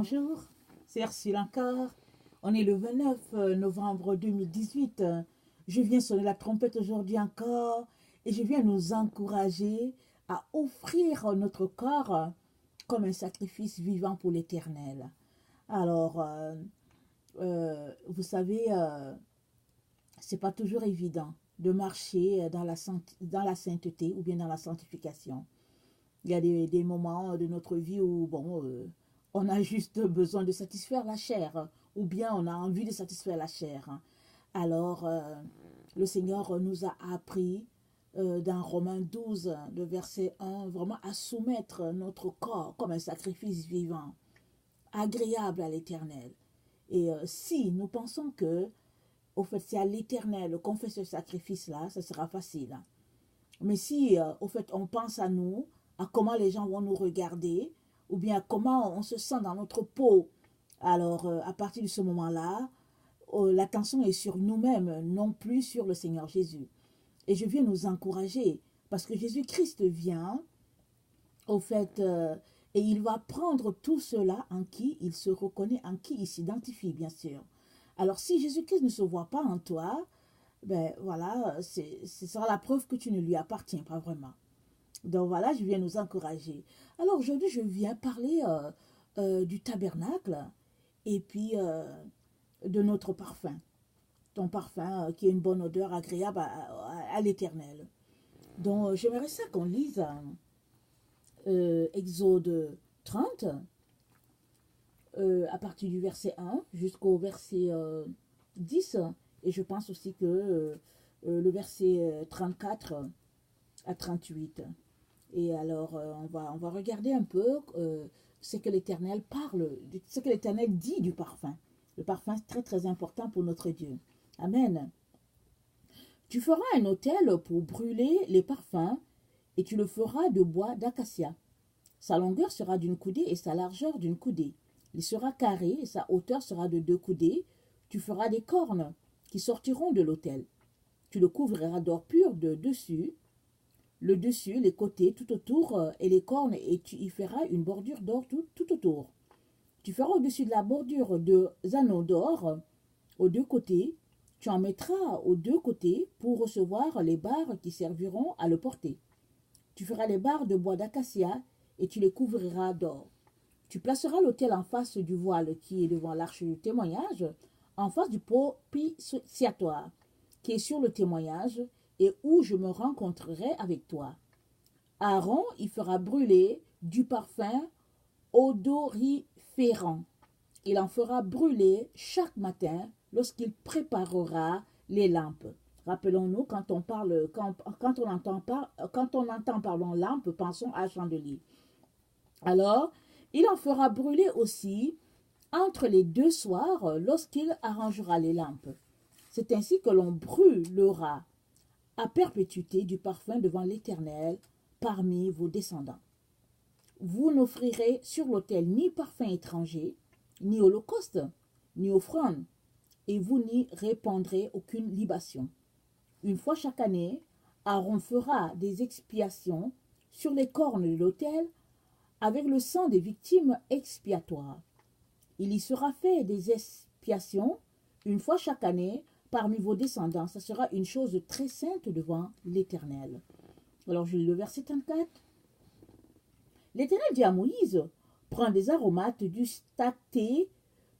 Bonjour, c'est Ursule encore. On est le 29 novembre 2018. Je viens sonner la trompette aujourd'hui encore et je viens nous encourager à offrir notre corps comme un sacrifice vivant pour l'Éternel. Alors, vous savez, c'est pas toujours évident de marcher dans la sainteté ou bien dans la sanctification. Il y a des moments de notre vie où, on a juste besoin de satisfaire la chair, ou bien on a envie de satisfaire la chair. Alors, le Seigneur nous a appris dans Romains 12, le verset 1, vraiment à soumettre notre corps comme un sacrifice vivant, agréable à l'Éternel. Et si nous pensons que, au fait, c'est à l'Éternel qu'on fait ce sacrifice-là, ça sera facile. Mais si, au fait, on pense à nous, à comment les gens vont nous regarder, ou bien à comment on se sent dans notre peau, alors à partir de ce moment-là, l'attention est sur nous-mêmes, non plus sur le Seigneur Jésus. Et je viens nous encourager, parce que Jésus-Christ vient, au fait, et il va prendre tout cela en qui il se reconnaît, en qui il s'identifie, bien sûr. Alors si Jésus-Christ ne se voit pas en toi, ben voilà, ce sera la preuve que tu ne lui appartiens pas vraiment. Donc voilà, je viens nous encourager. Alors aujourd'hui, je viens parler du tabernacle et puis de notre parfum. Ton parfum qui a une bonne odeur agréable à l'Éternel. Donc j'aimerais ça qu'on lise Exode 30 à partir du verset 1 jusqu'au verset 10. Et je pense aussi que le verset 34 à 38. Et alors, on va regarder un peu ce que l'Éternel parle, ce que l'Éternel dit du parfum. Le parfum est très très important pour notre Dieu. Amen. Tu feras un autel pour brûler les parfums et tu le feras de bois d'acacia. Sa longueur sera d'une coudée et sa largeur d'une coudée. Il sera carré et sa hauteur sera de 2 coudées. Tu feras des cornes qui sortiront de l'autel. Tu le couvriras d'or pur de dessus, le dessus, les côtés, tout autour, et les cornes, et tu y feras une bordure d'or tout autour. Tu feras au-dessus de la bordure 2 anneaux d'or aux 2 côtés. Tu en mettras aux 2 côtés pour recevoir les barres qui serviront à le porter. Tu feras les barres de bois d'acacia et tu les couvriras d'or. Tu placeras l'autel en face du voile qui est devant l'arche du témoignage, en face du propitiatoire qui est sur le témoignage, et où je me rencontrerai avec toi. Aaron y fera brûler du parfum odoriférant. Il en fera brûler chaque matin lorsqu'il préparera les lampes. Rappelons-nous, quand on entend pardon, lampe, pensons à chandelier. Alors, il en fera brûler aussi entre les 2 soirs lorsqu'il arrangera les lampes. C'est ainsi que l'on brûlera à perpétuité du parfum devant l'Éternel parmi vos descendants. Vous n'offrirez sur l'autel ni parfum étranger, ni holocauste, ni offrande, et vous n'y répandrez aucune libation. Une fois chaque année, Aaron fera des expiations sur les cornes de l'autel avec le sang des victimes expiatoires. Il y sera fait des expiations une fois chaque année parmi vos descendants. Ça sera une chose très sainte devant l'Éternel. Alors je lis le verset 34. L'Éternel dit à Moïse, prends des aromates, du stacté,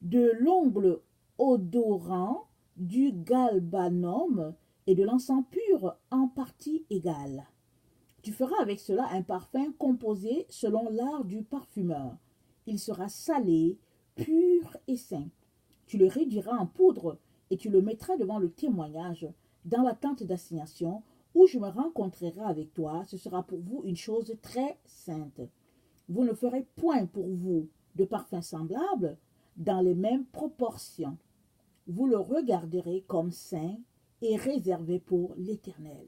de l'ongle odorant, du galbanum et de l'encens pur en partie égale. Tu feras avec cela un parfum composé selon l'art du parfumeur. Il sera salé, pur et saint. Tu le réduiras en poudre et tu le mettras devant le témoignage, dans la tente d'assignation, où je me rencontrerai avec toi. Ce sera pour vous une chose très sainte. Vous ne ferez point pour vous de parfum semblable dans les mêmes proportions. Vous le regarderez comme saint et réservé pour l'Éternel.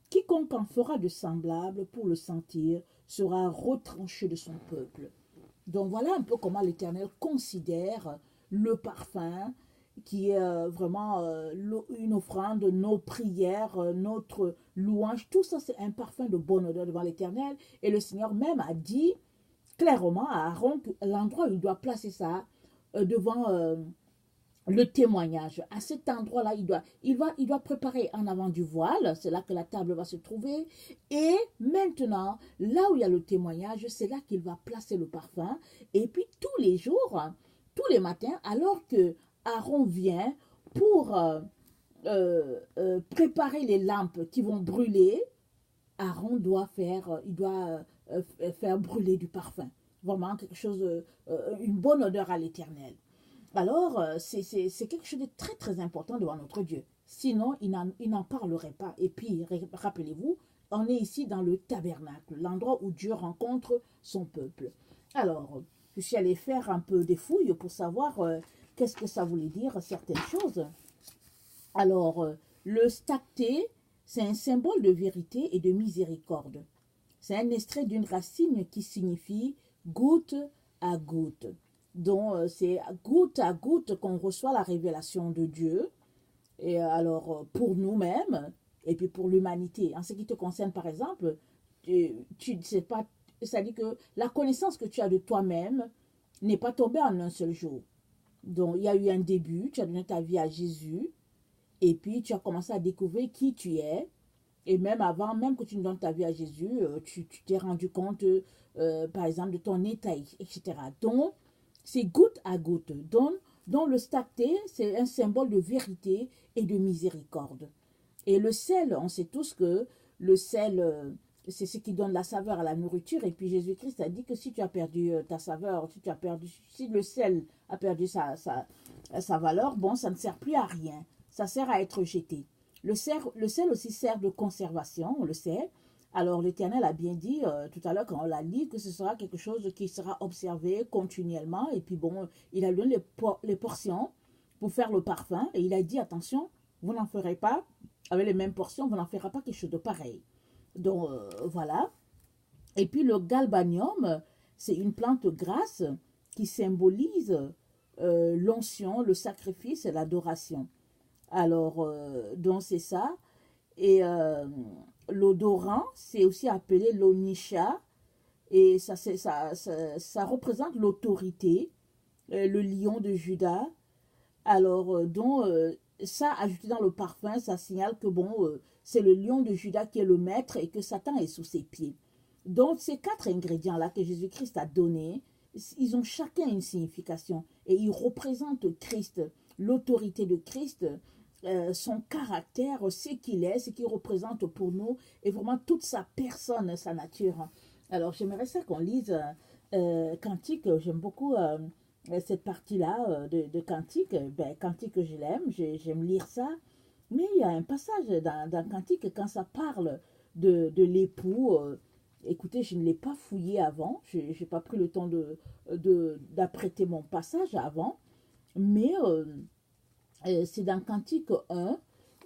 Quiconque en fera de semblable pour le sentir sera retranché de son peuple. Donc voilà un peu comment l'Éternel considère le parfum qui est vraiment une offrande, nos prières, notre louange. Tout ça, c'est un parfum de bonne odeur devant l'Éternel. Et le Seigneur même a dit clairement à Aaron l'endroit où il doit placer ça devant le témoignage. À cet endroit-là, il doit préparer en avant du voile, c'est là que la table va se trouver. Et maintenant, là où il y a le témoignage, c'est là qu'il va placer le parfum. Et puis tous les jours, tous les matins, alors que Aaron vient pour préparer les lampes qui vont brûler, Aaron doit faire brûler du parfum. Vraiment quelque chose, une bonne odeur à l'Éternel. Alors, c'est quelque chose de très très important devant notre Dieu. Sinon, il n'en parlerait pas. Et puis, rappelez-vous, on est ici dans le tabernacle, l'endroit où Dieu rencontre son peuple. Alors, je suis allée faire un peu des fouilles pour savoir qu'est-ce que ça voulait dire, certaines choses. Alors, le stacté, c'est un symbole de vérité et de miséricorde. C'est un extrait d'une racine qui signifie goutte à goutte. Donc, c'est goutte à goutte qu'on reçoit la révélation de Dieu. Et alors, pour nous-mêmes, et puis pour l'humanité. En ce qui te concerne, par exemple, tu ne sais pas, c'est-à-dire que la connaissance que tu as de toi-même n'est pas tombée en un seul jour. Donc, il y a eu un début, tu as donné ta vie à Jésus, et puis tu as commencé à découvrir qui tu es. Et même avant, même que tu ne donnes ta vie à Jésus, tu t'es rendu compte, par exemple, de ton état, etc. Donc, c'est goutte à goutte. Donc le stacté, c'est un symbole de vérité et de miséricorde. Et le sel, on sait tous que le sel, c'est ce qui donne la saveur à la nourriture. Et puis Jésus-Christ a dit que si tu as perdu ta saveur, si le sel a perdu sa valeur, bon, ça ne sert plus à rien. Ça sert à être jeté. Le sel aussi sert de conservation, on le sait. Alors l'Éternel a bien dit tout à l'heure quand on l'a lu que ce sera quelque chose qui sera observé continuellement. Et puis bon, il a donné les portions pour faire le parfum. Et il a dit attention, vous n'en ferez pas avec les mêmes portions, vous n'en ferez pas quelque chose de pareil. Donc voilà. Et puis le galbanium, c'est une plante grasse qui symbolise l'onction, le sacrifice et l'adoration. Alors, donc c'est ça. Et l'odorant, c'est aussi appelé l'onisha. Et ça représente l'autorité, le lion de Juda. Alors, ça, ajouté dans le parfum, ça signale que bon, c'est le lion de Juda qui est le maître et que Satan est sous ses pieds. Donc, ces 4 ingrédients-là que Jésus-Christ a donnés, ils ont chacun une signification. Et ils représentent Christ, l'autorité de Christ, son caractère, ce qu'il est, ce qu'il représente pour nous, et vraiment toute sa personne, sa nature. Alors, j'aimerais ça qu'on lise Cantique. J'aime beaucoup cette partie-là de Cantique. Ben, Cantique, je l'aime, j'aime lire ça. Mais il y a un passage dans Cantique, quand ça parle de l'époux, écoutez, je ne l'ai pas fouillé avant, je n'ai pas pris le temps d'apprêter mon passage avant, mais c'est dans Cantique 1,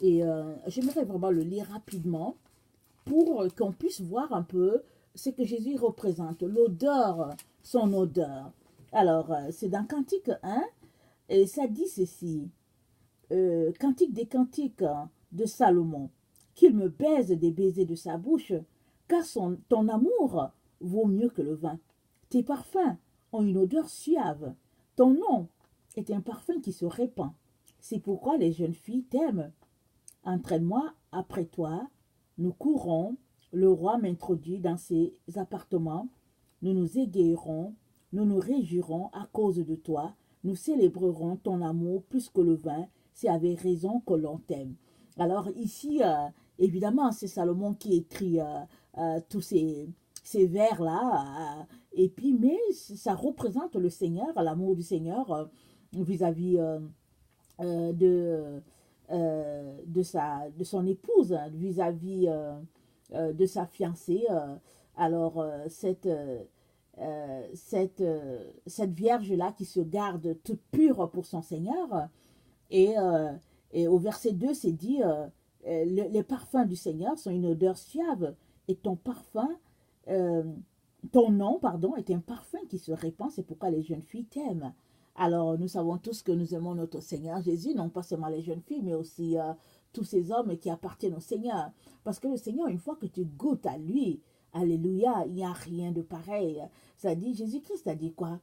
et j'aimerais vraiment le lire rapidement pour qu'on puisse voir un peu ce que Jésus représente, l'odeur, son odeur. Alors, c'est dans Cantique 1, et ça dit ceci, Cantique des Cantiques de Salomon, qu'il me baise des baisers de sa bouche, car ton amour vaut mieux que le vin. Tes parfums ont une odeur suave. Ton nom est un parfum qui se répand. C'est pourquoi les jeunes filles t'aiment. Entraîne-moi après toi, nous courons, le roi m'introduit dans ses appartements, nous nous égayerons, nous nous réjouirons à cause de toi, nous célébrerons ton amour plus que le vin, c'est avec raison que l'on t'aime. Alors ici, évidemment, c'est Salomon qui écrit tous ces vers-là, et puis, mais ça représente le Seigneur, l'amour du Seigneur vis-à-vis de son épouse, vis-à-vis de sa fiancée. Alors, cette vierge-là qui se garde toute pure pour son Seigneur. Et au verset 2, c'est dit, les parfums du Seigneur sont une odeur suave, et ton nom, pardon, est un parfum qui se répand, c'est pourquoi les jeunes filles t'aiment. Alors, nous savons tous que nous aimons notre Seigneur Jésus, non pas seulement les jeunes filles, mais aussi tous ces hommes qui appartiennent au Seigneur. Parce que le Seigneur, une fois que tu goûtes à lui, Alléluia, il n'y a rien de pareil. Ça dit, Jésus-Christ a dit quoi?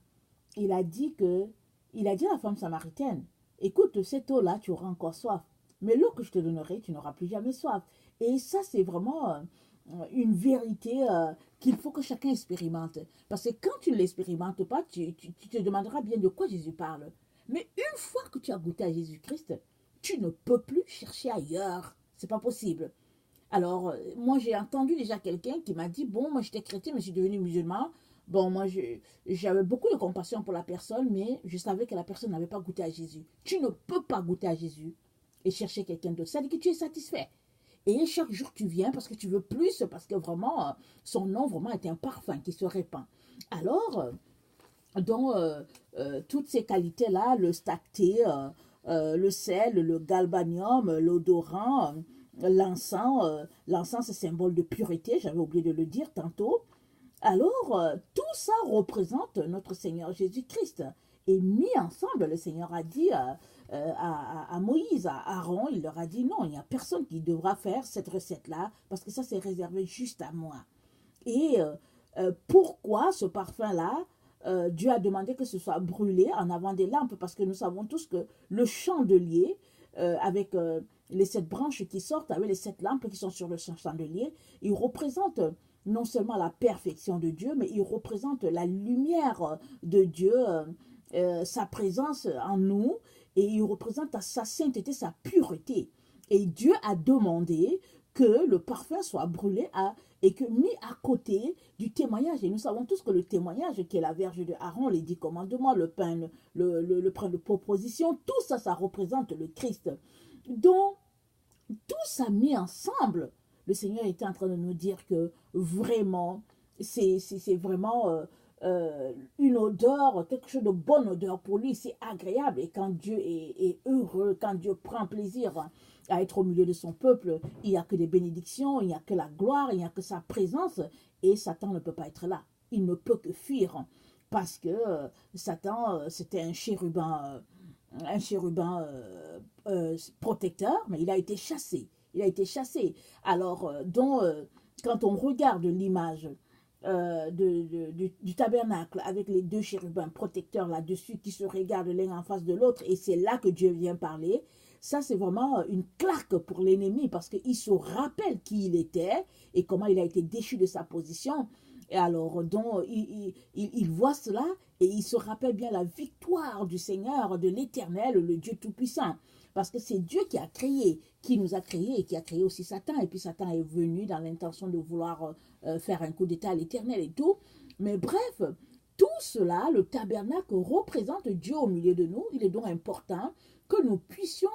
Il a dit à la femme samaritaine, écoute, cette eau-là, tu auras encore soif. Mais l'eau que je te donnerai, tu n'auras plus jamais soif. Et ça, c'est vraiment une vérité qu'il faut que chacun expérimente. Parce que quand tu ne l'expérimentes pas, tu te demanderas bien de quoi Jésus parle. Mais une fois que tu as goûté à Jésus-Christ, tu ne peux plus chercher ailleurs. C'est pas possible. Alors, moi, j'ai entendu déjà quelqu'un qui m'a dit, bon, moi, j'étais chrétien, mais je suis devenu musulman. Bon, moi, j'avais beaucoup de compassion pour la personne, mais je savais que la personne n'avait pas goûté à Jésus. Tu ne peux pas goûter à Jésus et chercher quelqu'un d'autre. Ça dit que tu es satisfait. Et chaque jour, tu viens parce que tu veux plus, parce que vraiment, son nom vraiment est un parfum qui se répand. Alors, dans toutes ces qualités-là, le stacté, le sel, le galbanium, l'odorant, l'encens. L'encens, c'est symbole de pureté, j'avais oublié de le dire tantôt. Alors, tout ça représente notre Seigneur Jésus-Christ. Et mis ensemble, le Seigneur a dit à Moïse, à Aaron, il leur a dit non, il n'y a personne qui devra faire cette recette-là, parce que ça, c'est réservé juste à moi. Et pourquoi ce parfum-là Dieu a demandé que ce soit brûlé en avant des lampes, parce que nous savons tous que le chandelier, avec les 7 branches qui sortent, avec les 7 lampes qui sont sur le chandelier, il représente non seulement la perfection de Dieu, mais il représente la lumière de Dieu, sa présence en nous, et il représente sa sainteté, sa pureté. Et Dieu a demandé que le parfum soit brûlé et que mis à côté du témoignage. Et nous savons tous que le témoignage, qui est la verge de Aaron, les 10 commandements, le pain, le pain de proposition, tout ça, ça représente le Christ. Donc, tout ça mis ensemble, le Seigneur était en train de nous dire que vraiment, c'est vraiment une odeur, quelque chose de bonne odeur pour lui, c'est agréable. Et quand Dieu est heureux, quand Dieu prend plaisir à être au milieu de son peuple, il n'y a que des bénédictions, il n'y a que la gloire, il n'y a que sa présence, et Satan ne peut pas être là. Il ne peut que fuir, parce que Satan, c'était un chérubin protecteur, mais il a été chassé. Il a été chassé. Alors, quand on regarde l'image du tabernacle avec les 2 chérubins protecteurs là-dessus qui se regardent l'un en face de l'autre, et c'est là que Dieu vient parler, ça c'est vraiment une claque pour l'ennemi, parce qu'il se rappelle qui il était et comment il a été déchu de sa position. Et alors, donc, il voit cela et il se rappelle bien la victoire du Seigneur, de l'Éternel, le Dieu Tout-Puissant. Parce que c'est Dieu qui nous a créés et qui a créé aussi Satan. Et puis Satan est venu dans l'intention de vouloir faire un coup d'état à l'Éternel et tout. Mais bref, tout cela, le tabernacle représente Dieu au milieu de nous. Il est donc important que nous puissions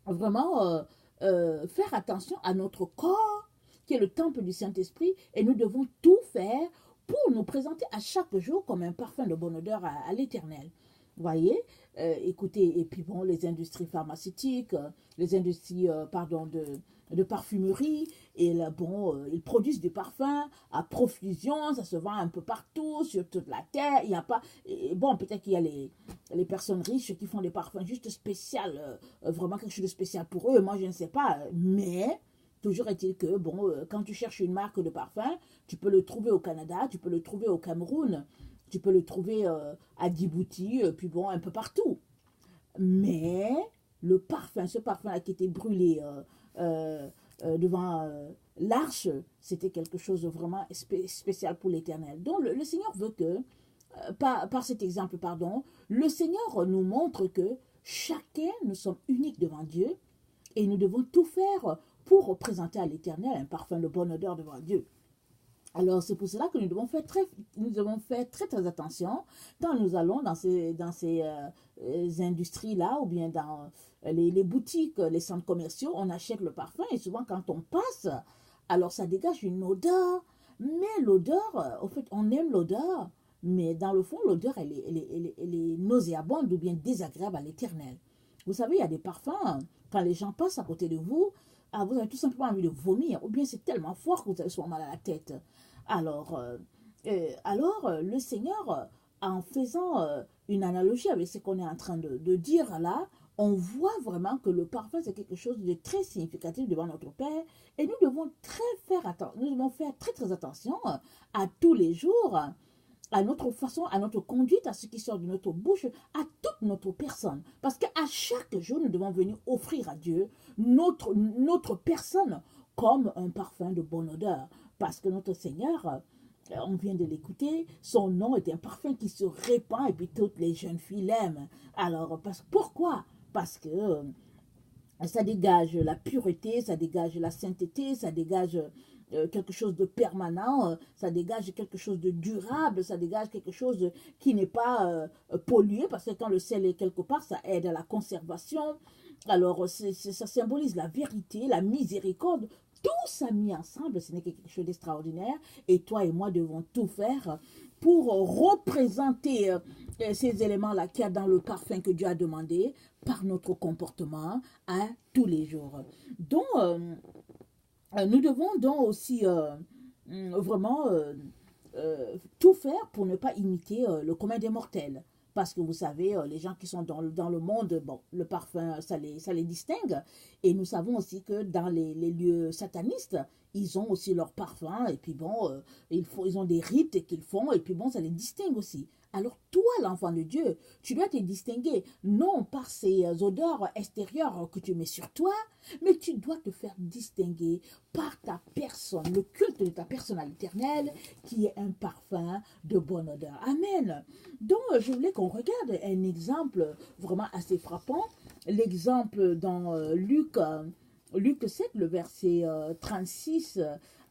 vraiment faire attention à notre corps, qui est le temple du Saint-Esprit, et nous devons tout faire pour nous présenter à chaque jour comme un parfum de bonne odeur à l'Éternel. Vous voyez, écoutez, et puis bon, les industries pharmaceutiques, les industries, de parfumerie, et là, bon, ils produisent du parfum à profusion, ça se vend un peu partout, sur toute la terre, il n'y a pas, et bon, peut-être qu'il y a les personnes riches qui font des parfums juste spéciaux, vraiment quelque chose de spécial pour eux, moi je ne sais pas, mais toujours est-il que, bon, quand tu cherches une marque de parfum, tu peux le trouver au Canada, tu peux le trouver au Cameroun, tu peux le trouver à Djibouti, puis bon, un peu partout. Mais le parfum, ce parfum-là qui était brûlé devant l'arche, c'était quelque chose de vraiment spécial pour l'Éternel. Donc le Seigneur veut que, par cet exemple, pardon, le Seigneur nous montre que chacun, nous sommes uniques devant Dieu et nous devons tout faire pour représenter à l'Éternel un parfum de bonne odeur devant Dieu. Alors, c'est pour cela que nous devons faire très attention quand nous allons dans ces industries-là ou bien dans les boutiques, les centres commerciaux, on achète le parfum et souvent quand on passe, alors ça dégage une odeur, mais l'odeur, au fait, on aime l'odeur, mais dans le fond, l'odeur, elle est nauséabonde ou bien désagréable à l'Éternel. Vous savez, il y a des parfums, quand les gens passent à côté de vous, vous avez tout simplement envie de vomir, ou bien c'est tellement fort que vous avez souvent mal à la tête. Alors, le Seigneur, en faisant une analogie avec ce qu'on est en train de dire là, on voit vraiment que le parfum, c'est quelque chose de très significatif devant notre Père. Et nous devons nous devons faire très, très attention à tous les jours, à notre façon, à notre conduite, à ce qui sort de notre bouche, à toute notre personne. Parce qu'à chaque jour, nous devons venir offrir à Dieu notre personne comme un parfum de bonne odeur. Parce que notre Seigneur, on vient de l'écouter, son nom est un parfum qui se répand et puis toutes les jeunes filles l'aiment. Alors, pourquoi? Parce que ça dégage la pureté, ça dégage la sainteté, ça dégage quelque chose de permanent, ça dégage quelque chose de durable, ça dégage quelque chose qui n'est pas pollué, parce que quand le sel est quelque part, ça aide à la conservation. Alors, ça symbolise la vérité, la miséricorde. Tout ça mis ensemble, ce n'est que quelque chose d'extraordinaire. Et toi et moi devons tout faire pour représenter ces éléments-là qu'il y a dans le parfum que Dieu a demandé par notre comportement à tous les jours. Donc, nous devons donc aussi vraiment tout faire pour ne pas imiter le commun des mortels. Parce que vous savez, les gens qui sont dans le monde, bon, le parfum, ça les distingue. Et nous savons aussi que dans les lieux satanistes, ils ont aussi leur parfum. Et puis bon, ils ont des rites qu'ils font. Et puis bon, ça les distingue aussi. Alors toi, l'enfant de Dieu, tu dois te distinguer, non par ces odeurs extérieures que tu mets sur toi, mais tu dois te faire distinguer par ta personne, le culte de ta personne à l'Éternel, qui est un parfum de bonne odeur. Amen. Donc, je voulais qu'on regarde un exemple vraiment assez frappant. L'exemple dans Luc 7, le verset 36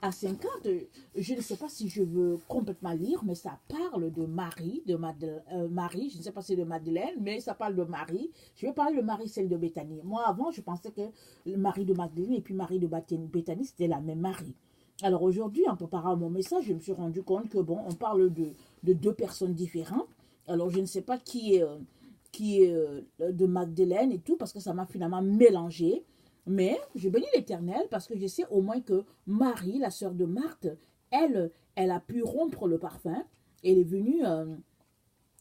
à 50. Je ne sais pas si je veux complètement lire, mais ça parle de Marie, Marie, je ne sais pas si c'est de Madeleine, mais ça parle de Marie. Je vais parler de Marie, celle de Béthanie. Moi, avant, je pensais que Marie de Magdalene et puis Marie de Béthanie, c'était la même Marie. Alors aujourd'hui, en préparant mon message, je me suis rendu compte que, bon, on parle de deux personnes différentes. Alors, je ne sais pas qui est de Magdalene et tout, parce que ça m'a finalement mélangé. Mais je bénis l'Éternel parce que je sais au moins que Marie, la sœur de Marthe, elle a pu rompre le parfum. Elle est venue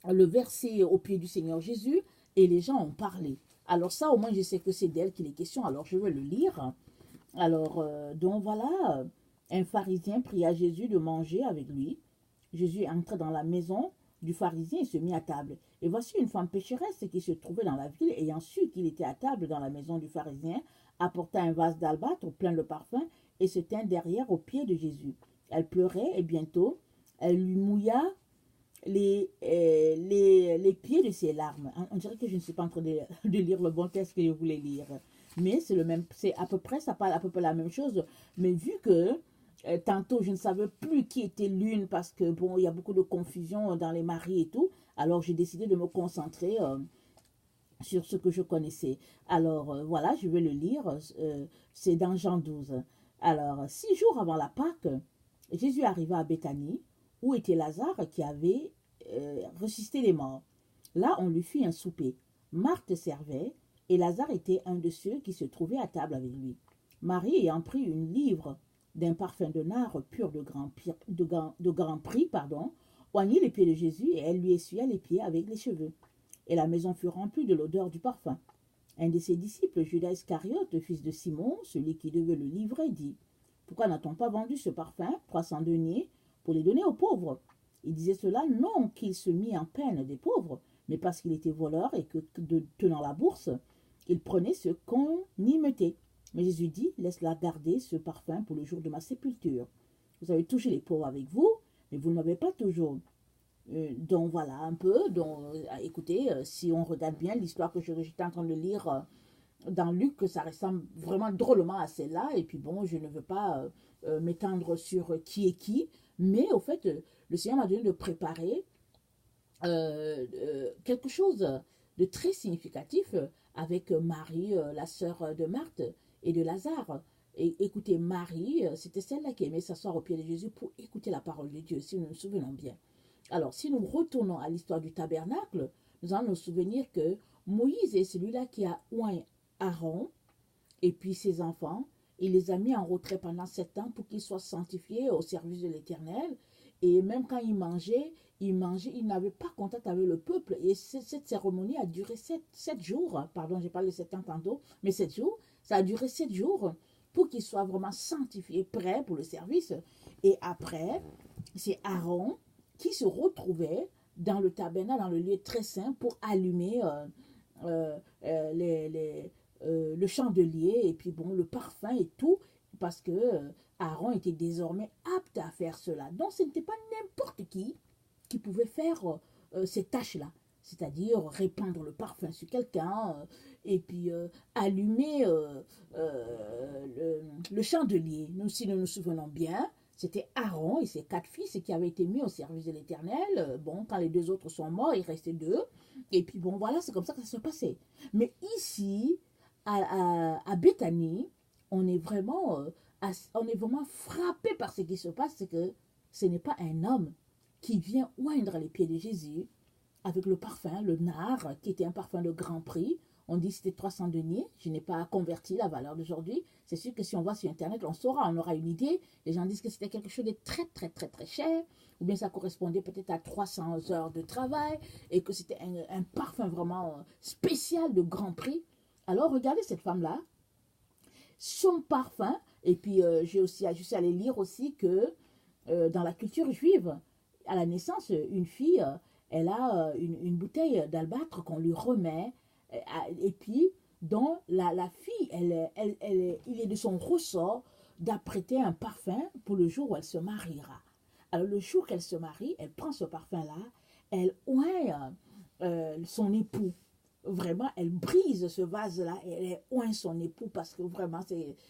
le verser aux pieds du Seigneur Jésus et les gens ont parlé. Alors ça, au moins, je sais que c'est d'elle qu'il est question. Alors, je vais le lire. Alors, donc voilà, un pharisien pria Jésus de manger avec lui. Jésus entra dans la maison du pharisien et se mit à table. Et voici une femme pécheresse qui se trouvait dans la ville, ayant su qu'il était à table dans la maison du pharisien, apporta un vase d'albâtre plein de parfum et se tint derrière aux pieds de Jésus. Elle pleurait et bientôt, elle lui mouilla les pieds de ses larmes. On dirait que je ne suis pas en train de lire le bon texte que je voulais lire. Mais c'est à peu près, ça parle à peu près la même chose. Mais vu que tantôt, je ne savais plus qui était l'une parce que, bon, il y a beaucoup de confusion dans les maris et tout. Alors, j'ai décidé de me concentrer sur ce que je connaissais. Alors, voilà, je vais le lire. C'est dans Jean 12. Alors, 6 jours avant la Pâque, Jésus arriva à Béthanie, où était Lazare qui avait ressuscité les morts. Là, on lui fit un souper. Marthe servait, et Lazare était un de ceux qui se trouvaient à table avec lui. Marie ayant pris une livre d'un parfum de nard pur de grand prix, oignit les pieds de Jésus et elle lui essuya les pieds avec les cheveux. Et la maison fut remplie de l'odeur du parfum. Un de ses disciples, Judas Iscariote, fils de Simon, celui qui devait le livrer, dit « Pourquoi n'a-t-on pas vendu ce parfum, 300 deniers, pour les donner aux pauvres ?» Il disait cela non qu'il se mit en peine des pauvres, mais parce qu'il était voleur et que, tenant la bourse, il prenait ce qu'on y mettait. Mais Jésus dit, laisse-la garder ce parfum pour le jour de ma sépulture. Vous avez touché les pauvres avec vous, mais vous ne m'avez pas toujours. Donc voilà un peu. Donc, écoutez, si on regarde bien l'histoire que j'étais en train de lire dans Luc, ça ressemble vraiment drôlement à celle-là. Et puis bon, je ne veux pas m'étendre sur qui est qui, mais au fait, le Seigneur m'a donné de préparer quelque chose de très significatif avec Marie, la sœur de Marthe et de Lazare. Et écoutez, Marie, c'était celle-là qui aimait s'asseoir au pied de Jésus pour écouter la parole de Dieu, si nous nous souvenons bien. Alors, si nous retournons à l'histoire du tabernacle, nous allons nous souvenir que Moïse est celui-là qui a oint Aaron et puis ses enfants. Il les a mis en retrait pendant 7 ans pour qu'ils soient sanctifiés au service de l'Éternel. Et même quand ils mangeaient, il mangeait, il n'avait pas contact avec le peuple. Et cette cérémonie a duré 7 jours. Pardon, j'ai parlé de 7 ans tantôt, mais 7 jours. Ça a duré 7 jours pour qu'il soit vraiment sanctifié, prêt pour le service. Et après, c'est Aaron qui se retrouvait dans le tabernacle, dans le lieu très saint, pour allumer le chandelier et puis bon, le parfum et tout, parce que Aaron était désormais apte à faire cela. Donc ce n'était pas n'importe qui pouvait faire ces tâches-là, c'est-à-dire répandre le parfum sur quelqu'un et puis allumer le chandelier. Nous, si nous nous souvenons bien, c'était Aaron et ses 4 fils qui avaient été mis au service de l'Éternel. Bon, quand les 2 autres sont morts, il restait 2. Et puis bon, voilà, c'est comme ça que ça se passait. Mais ici, à Béthanie, on est vraiment frappé par ce qui se passe, c'est que ce n'est pas un homme qui vient oindre les pieds de Jésus avec le parfum, le nard, qui était un parfum de grand prix. On dit que c'était 300 deniers. Je n'ai pas converti la valeur d'aujourd'hui. C'est sûr que si on va sur Internet, on saura, on aura une idée. Les gens disent que c'était quelque chose de très, très, très, très cher. Ou bien ça correspondait peut-être à 300 heures de travail. Et que c'était un parfum vraiment spécial de grand prix. Alors, regardez cette femme-là. Son parfum. Et puis, je suis allée lire aussi que dans la culture juive, à la naissance, une fille, elle a une bouteille d'albâtre qu'on lui remet. Et puis, dont la fille, il est de son ressort d'apprêter un parfum pour le jour où elle se mariera. Alors, le jour qu'elle se marie, elle prend ce parfum-là, elle oint son époux. Vraiment, elle brise ce vase-là et elle oint son époux parce que vraiment,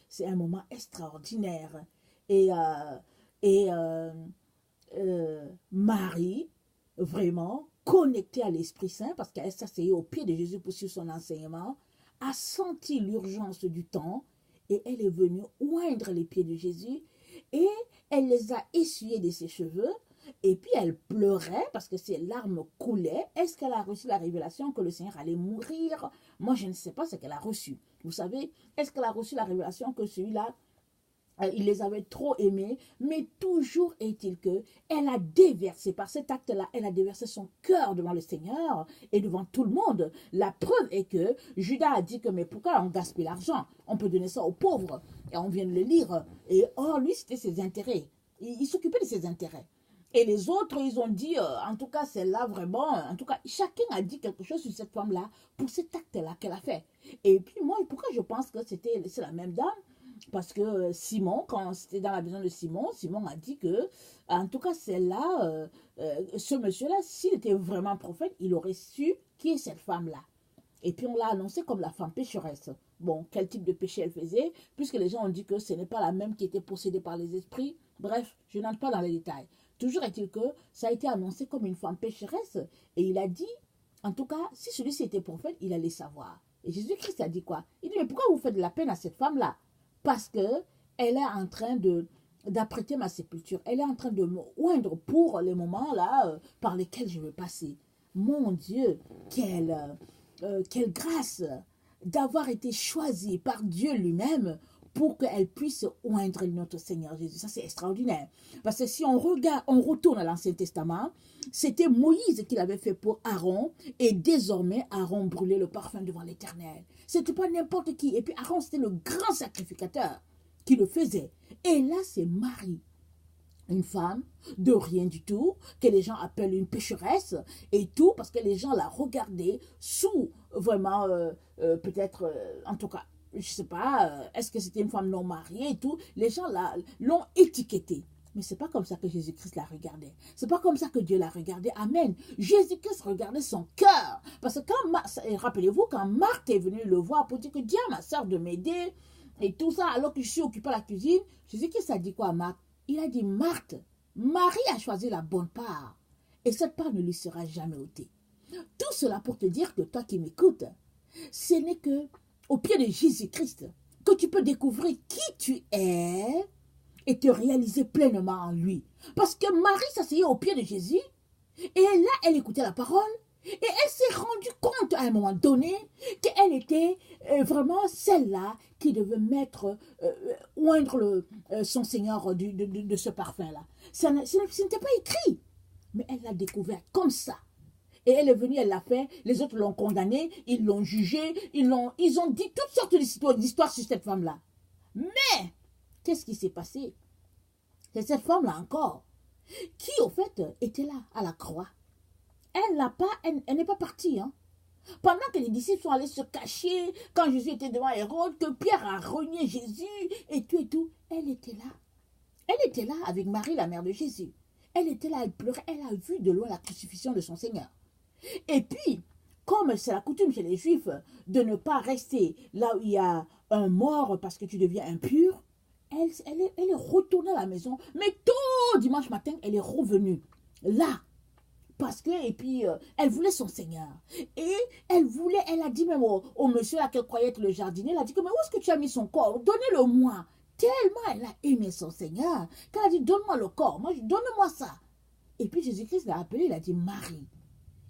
c'est un moment extraordinaire. Et, Marie, vraiment, connectée à l'Esprit Saint, parce qu'elle s'asseyait au pied de Jésus pour suivre son enseignement, a senti l'urgence du temps et elle est venue oindre les pieds de Jésus et elle les a essuyés de ses cheveux et puis elle pleurait parce que ses larmes coulaient. Est-ce qu'elle a reçu la révélation que le Seigneur allait mourir? Moi, je ne sais pas ce qu'elle a reçu. Vous savez, est-ce qu'elle a reçu la révélation que celui-là il les avait trop aimés, mais toujours est-il que elle a déversé, par cet acte-là, elle a déversé son cœur devant le Seigneur et devant tout le monde. La preuve est que Judas a dit que, mais pourquoi on gaspille l'argent? On peut donner ça aux pauvres. Et on vient de le lire. Et or, lui, c'était ses intérêts. Il s'occupait de ses intérêts. Et les autres, ils ont dit, en tout cas, celle-là, vraiment, en tout cas, chacun a dit quelque chose sur cette femme-là pour cet acte-là qu'elle a fait. Et puis moi, pourquoi je pense que c'est la même dame? Parce que Simon, quand c'était dans la maison de Simon, Simon a dit que, en tout cas, celle-là, ce monsieur-là, s'il était vraiment prophète, il aurait su qui est cette femme-là. Et puis on l'a annoncé comme la femme pécheresse. Bon, quel type de péché elle faisait, puisque les gens ont dit que ce n'est pas la même qui était possédée par les esprits. Bref, je n'entre pas dans les détails. Toujours est-il que ça a été annoncé comme une femme pécheresse. Et il a dit, en tout cas, si celui-ci était prophète, il allait savoir. Et Jésus-Christ a dit quoi? Il dit, mais pourquoi vous faites de la peine à cette femme-là? Parce que elle est en train d'apprêter ma sépulture. Elle est en train de me oindre pour les moments là par lesquels je vais passer. Mon Dieu, quelle grâce d'avoir été choisie par Dieu lui-même pour qu'elle puisse oindre notre Seigneur Jésus. Ça, c'est extraordinaire. Parce que si on regarde, on retourne à l'Ancien Testament, c'était Moïse qui l'avait fait pour Aaron, et désormais, Aaron brûlait le parfum devant l'Éternel. C'était pas n'importe qui. Et puis Aaron, c'était le grand sacrificateur qui le faisait. Et là, c'est Marie, une femme de rien du tout, que les gens appellent une pécheresse et tout, parce que les gens la regardaient sous vraiment, peut-être, en tout cas, je ne sais pas, est-ce que c'était une femme non mariée et tout, les gens l'ont étiquetée. Mais ce n'est pas comme ça que Jésus-Christ la regardait. Ce n'est pas comme ça que Dieu la regardait. Amen. Jésus-Christ regardait son cœur. Parce que rappelez-vous, quand Marthe est venue le voir pour dire que Dieu, ma soeur, de m'aider et tout ça, alors que je suis occupée à la cuisine, Jésus-Christ a dit quoi à Marthe? Il a dit, Marthe, Marie a choisi la bonne part. Et cette part ne lui sera jamais ôtée. Tout cela pour te dire que toi qui m'écoutes, ce n'est que au pied de Jésus-Christ que tu peux découvrir qui tu es et te réaliser pleinement en lui. Parce que Marie s'asseyait au pied de Jésus et là, elle écoutait la parole et elle s'est rendue compte à un moment donné qu'elle était vraiment celle-là qui devait oindre son Seigneur de ce parfum-là. Ce n'était pas écrit. Mais elle l'a découvert comme ça. Et elle est venue, elle l'a fait, les autres l'ont condamnée, ils l'ont jugée, ils ont dit toutes sortes d'histoires sur cette femme-là. Mais, qu'est-ce qui s'est passé? C'est cette femme-là encore, qui au fait était là, à la croix. Elle n'est pas partie, hein. Pendant que les disciples sont allés se cacher, quand Jésus était devant Hérode, que Pierre a renié Jésus, et tout, elle était là. Elle était là avec Marie, la mère de Jésus. Elle était là, elle pleurait, elle a vu de loin la crucifixion de son Seigneur. Et puis, comme c'est la coutume chez les Juifs de ne pas rester là où il y a un mort parce que tu deviens impur, elle est retournée à la maison. Mais tôt dimanche matin, elle est revenue là. Parce que, et puis, elle voulait son Seigneur. Et elle a dit même au monsieur là qu'elle croyait être le jardinier, elle a dit que, mais où est-ce que tu as mis son corps? Donnez-le-moi. Tellement elle a aimé son Seigneur qu'elle a dit, donne-moi le corps, donne-moi ça. Et puis Jésus-Christ l'a appelée, il a dit, Marie.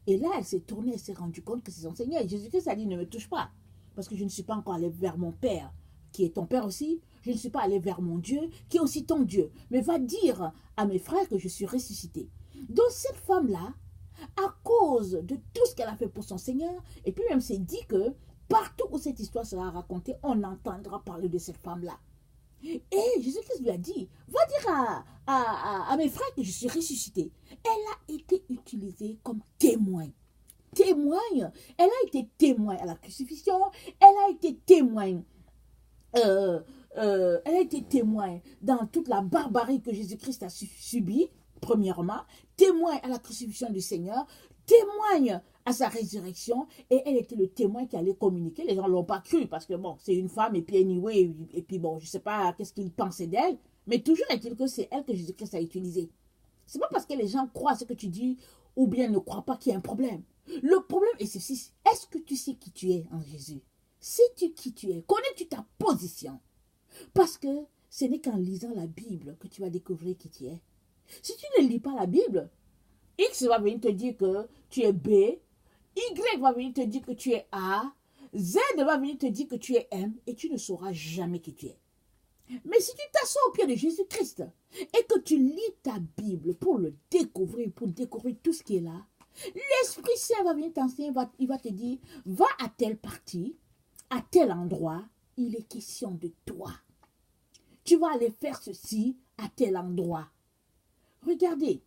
Et là, elle s'est tournée, elle s'est rendue compte que c'est son Seigneur. Et Jésus-Christ a dit, ne me touche pas. Parce que je ne suis pas encore allé vers mon Père, qui est ton Père aussi. Je ne suis pas allé vers mon Dieu, qui est aussi ton Dieu. Mais va dire à mes frères que je suis ressuscité. Donc cette femme-là, à cause de tout ce qu'elle a fait pour son Seigneur, et puis même c'est dit que partout où cette histoire sera racontée, on entendra parler de cette femme-là. Et Jésus-Christ lui a dit, va dire à mes frères que je suis ressuscité. Elle a été utilisée comme témoin. Elle a été témoin à la crucifixion, elle a été témoin dans toute la barbarie que Jésus-Christ a subie, premièrement, témoin à la crucifixion du Seigneur, témoigne à sa résurrection, et elle était le témoin qui allait communiquer. Les gens ne l'ont pas cru, parce que bon, c'est une femme, et puis anyway, et puis bon, je ne sais pas qu'est-ce qu'ils pensaient d'elle, mais toujours est-il que c'est elle que Jésus-Christ a utilisée. C'est pas parce que les gens croient ce que tu dis, ou bien ne croient pas qu'il y a un problème. Le problème est ceci, est-ce que tu sais qui tu es en Jésus? Sais-tu qui tu es? Connais-tu ta position? Parce que ce n'est qu'en lisant la Bible que tu vas découvrir qui tu es. Si tu ne lis pas la Bible, X va venir te dire que tu es B, Y va venir te dire que tu es A, Z va venir te dire que tu es M, et tu ne sauras jamais qui tu es. Mais si tu t'assois au pied de Jésus-Christ et que tu lis ta Bible pour le découvrir, pour découvrir tout ce qui est là, l'Esprit Saint va venir t'enseigner, il va te dire, va à telle partie, à tel endroit, il est question de toi. Tu vas aller faire ceci à tel endroit. Regardez,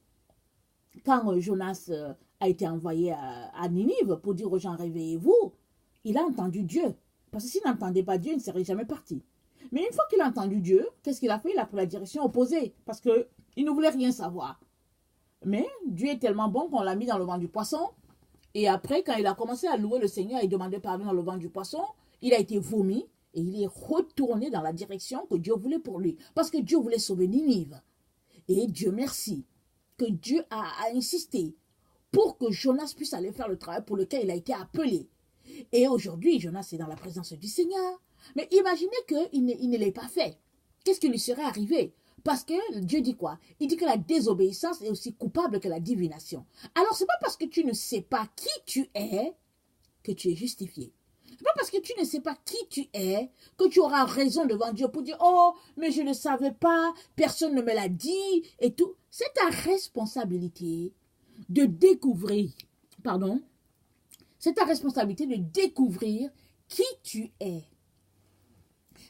quand Jonas a été envoyé à Ninive pour dire aux gens, réveillez-vous, il a entendu Dieu. Parce que s'il n'entendait pas Dieu, il ne serait jamais parti. Mais une fois qu'il a entendu Dieu, qu'est-ce qu'il a fait? Il a pris la direction opposée, parce qu'il ne voulait rien savoir. Mais Dieu est tellement bon qu'on l'a mis dans le ventre du poisson. Et après, quand il a commencé à louer le Seigneur et demander pardon dans le ventre du poisson, il a été vomi et il est retourné dans la direction que Dieu voulait pour lui. Parce que Dieu voulait sauver Ninive. Et Dieu merci que Dieu a insisté pour que Jonas puisse aller faire le travail pour lequel il a été appelé. Et aujourd'hui, Jonas est dans la présence du Seigneur. Mais imaginez qu'il ne l'ait pas fait. Qu'est-ce qui lui serait arrivé? Parce que Dieu dit quoi? Il dit que la désobéissance est aussi coupable que la divination. Alors, ce n'est pas parce que tu ne sais pas qui tu es que tu es justifié. Ce n'est pas parce que tu ne sais pas qui tu es que tu auras raison devant Dieu pour dire « Oh, mais je ne savais pas, personne ne me l'a dit et tout. » C'est ta responsabilité de découvrir, c'est ta responsabilité de découvrir qui tu es.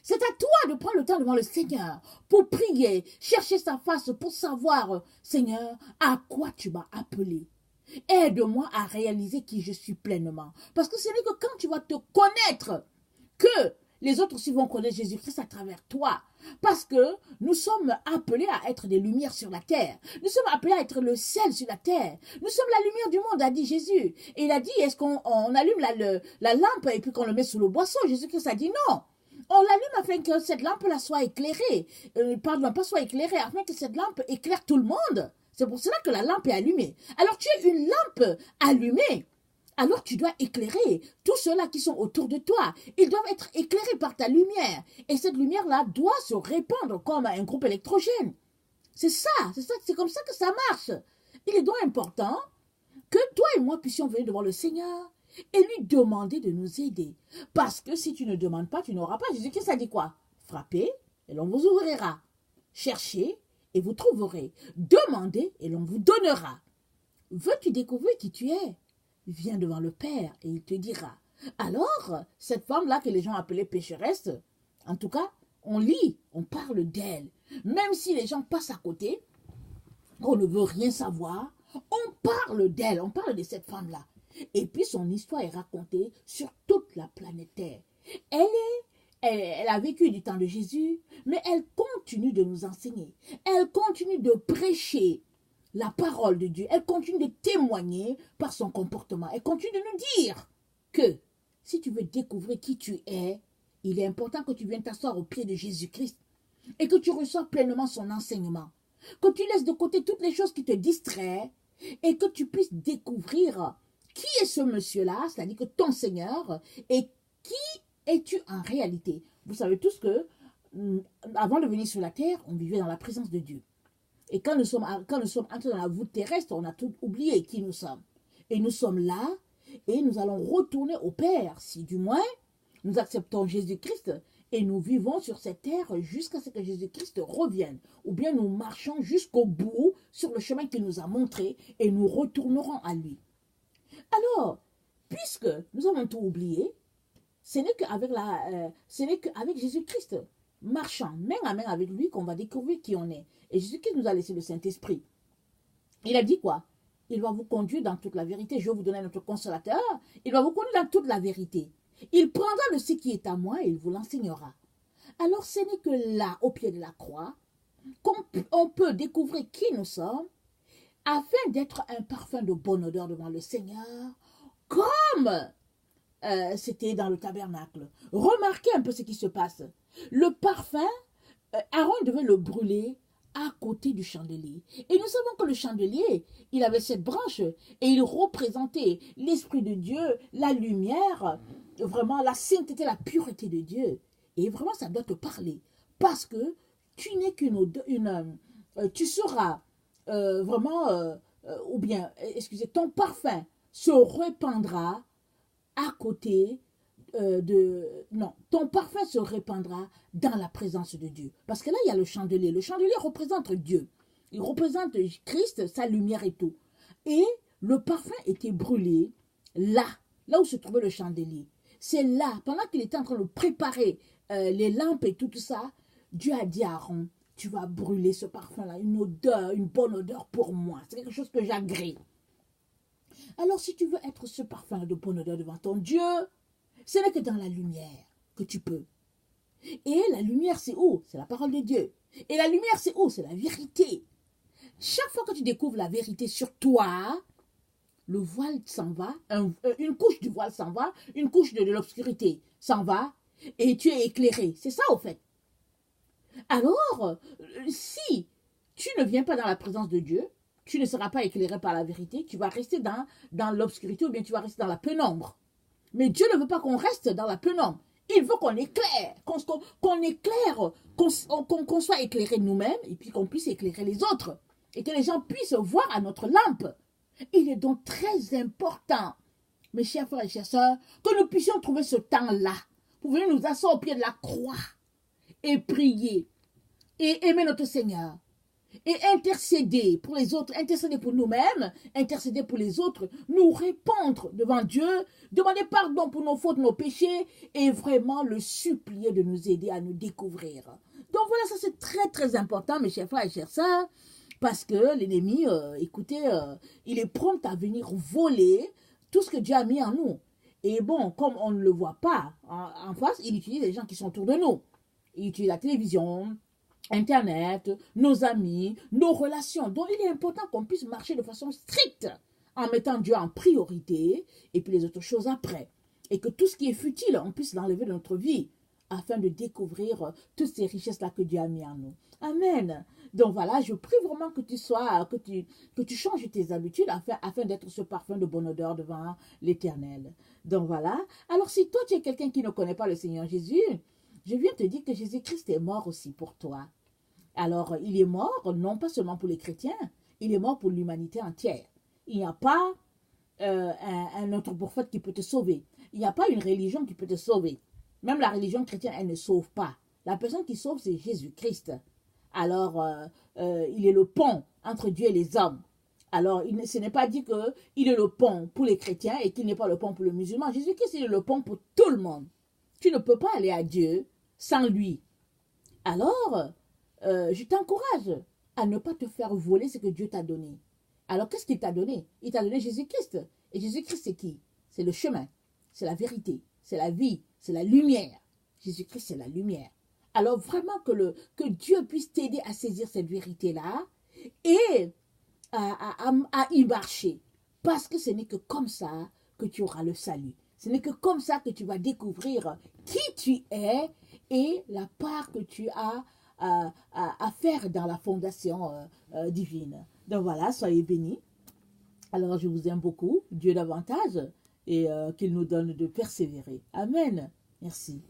C'est à toi de prendre le temps devant le Seigneur pour prier, chercher sa face pour savoir, Seigneur, à quoi tu m'as appelé. Aide-moi à réaliser qui je suis pleinement. Parce que ce n'est que quand tu vas te connaître que les autres aussi vont connaître Jésus-Christ à travers toi. Parce que nous sommes appelés à être des lumières sur la terre. Nous sommes appelés à être le sel sur la terre. Nous sommes la lumière du monde, a dit Jésus. Et il a dit, est-ce qu'on allume la lampe et puis qu'on le met sous le boisseau? Jésus-Christ a dit non. On l'allume afin que cette lampe-là soit éclairée. Pas soit éclairée, afin que cette lampe éclaire tout le monde. C'est pour cela que la lampe est allumée. Alors tu es une lampe allumée. Alors tu dois éclairer tous ceux-là qui sont autour de toi. Ils doivent être éclairés par ta lumière. Et cette lumière-là doit se répandre comme un groupe électrogène. C'est comme ça que ça marche. Il est donc important que toi et moi puissions venir devant le Seigneur et lui demander de nous aider. Parce que si tu ne demandes pas, tu n'auras pas. Jésus-Christ a dit quoi? Frappez et l'on vous ouvrira. Cherchez et vous trouverez. Demandez et l'on vous donnera. veux-tu découvrir qui tu es? Viens devant le Père et il te dira. Alors, cette femme-là que les gens appelaient pécheresse, en tout cas, on lit, on parle d'elle. Même si les gens passent à côté, on ne veut rien savoir, on parle d'elle, on parle de cette femme-là. Et puis son histoire est racontée sur toute la planète Terre. Elle a vécu du temps de Jésus, mais elle continue de nous enseigner. Elle continue de prêcher la parole de Dieu. Elle continue de témoigner par son comportement. Elle continue de nous dire que si tu veux découvrir qui tu es, il est important que tu viennes t'asseoir au pied de Jésus-Christ et que tu reçoives pleinement son enseignement. Que tu laisses de côté toutes les choses qui te distraient et que tu puisses découvrir qui est ce monsieur-là, c'est-à-dire que ton Seigneur, et qui es-tu en réalité. Vous savez tous que avant de venir sur la terre, on vivait dans la présence de Dieu. Et quand nous sommes entrés dans la voûte terrestre, on a tout oublié qui nous sommes. Et nous sommes là et nous allons retourner au Père, si du moins nous acceptons Jésus-Christ et nous vivons sur cette terre jusqu'à ce que Jésus-Christ revienne. Ou bien nous marchons jusqu'au bout sur le chemin qu'il nous a montré et nous retournerons à lui. Alors, puisque nous avons tout oublié, ce n'est qu'avec Jésus-Christ, marchant main à main avec lui, qu'on va découvrir qui on est. Et Jésus-Christ nous a laissé le Saint-Esprit. Il a dit quoi? Il va vous conduire dans toute la vérité. Je vais vous donner notre consolateur. Il va vous conduire dans toute la vérité. Il prendra de ce qui est à moi et il vous l'enseignera. Alors ce n'est que là, au pied de la croix, qu'on peut découvrir qui nous sommes, afin d'être un parfum de bonne odeur devant le Seigneur, comme c'était dans le tabernacle. Remarquez un peu ce qui se passe. Le parfum, Aaron devait le brûler à côté du chandelier. Et nous savons que le chandelier, il avait cette branche et il représentait l'Esprit de Dieu, la lumière, vraiment la sainteté, la pureté de Dieu. Et vraiment, ça doit te parler. Parce que tu n'es tu seras ou bien, excusez, ton parfum se répandra à côté non, ton parfum se répandra dans la présence de Dieu. Parce que là, il y a le chandelier. Le chandelier représente Dieu. Il représente Christ, sa lumière et tout. Et le parfum était brûlé là où se trouvait le chandelier. C'est là, pendant qu'il était en train de préparer les lampes et tout ça, Dieu a dit à Aaron, tu vas brûler ce parfum-là, une odeur, une bonne odeur pour moi. C'est quelque chose que j'agrée. Alors, si tu veux être ce parfum de bonne odeur devant ton Dieu, ce n'est que dans la lumière que tu peux. Et la lumière, c'est où? C'est la parole de Dieu. Et la lumière, c'est où? C'est la vérité. Chaque fois que tu découvres la vérité sur toi, le voile s'en va, une couche du voile s'en va, une couche de l'obscurité s'en va, et tu es éclairé. C'est ça, au fait. Alors, si tu ne viens pas dans la présence de Dieu, tu ne seras pas éclairé par la vérité, tu vas rester dans l'obscurité ou bien tu vas rester dans la pénombre. Mais Dieu ne veut pas qu'on reste dans la pénombre. Il veut qu'on éclaire, qu'on éclaire, qu'on soit éclairé nous-mêmes et puis qu'on puisse éclairer les autres. Et que les gens puissent voir à notre lampe. Il est donc très important, mes chers frères et chères sœurs, que nous puissions trouver ce temps-là pour venir nous asseoir au pied de la croix et prier et aimer notre Seigneur. Et intercéder pour les autres, intercéder pour nous-mêmes, intercéder pour les autres, nous répondre devant Dieu, demander pardon pour nos fautes, nos péchés, et vraiment le supplier de nous aider à nous découvrir. Donc voilà, ça c'est très très important, mes chers frères et chères sœurs, parce que l'ennemi, il est prompt à venir voler tout ce que Dieu a mis en nous. Et bon, comme on ne le voit pas en face, il utilise les gens qui sont autour de nous. Il utilise la télévision, Internet, nos amis, nos relations. Donc, il est important qu'on puisse marcher de façon stricte en mettant Dieu en priorité et puis les autres choses après. Et que tout ce qui est futile, on puisse l'enlever de notre vie afin de découvrir toutes ces richesses-là que Dieu a mis en nous. Amen. Donc voilà, je prie vraiment que tu changes tes habitudes afin d'être ce parfum de bonne odeur devant l'Éternel. Donc voilà. Alors, si toi, tu es quelqu'un qui ne connaît pas le Seigneur Jésus, je viens te dire que Jésus-Christ est mort aussi pour toi. Alors, il est mort non pas seulement pour les chrétiens, il est mort pour l'humanité entière. Il n'y a pas un autre prophète qui peut te sauver. Il n'y a pas une religion qui peut te sauver. Même la religion chrétienne, elle ne sauve pas. La personne qui sauve, c'est Jésus-Christ. Alors, il est le pont entre Dieu et les hommes. Alors, ce n'est pas dit qu'il est le pont pour les chrétiens et qu'il n'est pas le pont pour les musulmans. Jésus-Christ est le pont pour tout le monde. Tu ne peux pas aller à Dieu sans lui. Alors, je t'encourage à ne pas te faire voler ce que Dieu t'a donné. Alors, qu'est-ce qu'il t'a donné? Il t'a donné Jésus-Christ. Et Jésus-Christ, c'est qui? C'est le chemin, c'est la vérité, c'est la vie, c'est la lumière. Jésus-Christ, c'est la lumière. Alors, vraiment que Dieu puisse t'aider à saisir cette vérité-là et à y marcher. Parce que ce n'est que comme ça que tu auras le salut. Ce n'est que comme ça que tu vas découvrir qui tu es et la part que tu as à faire dans la fondation divine. Donc voilà, soyez bénis. Alors je vous aime beaucoup, Dieu davantage, et qu'il nous donne de persévérer. Amen. Merci.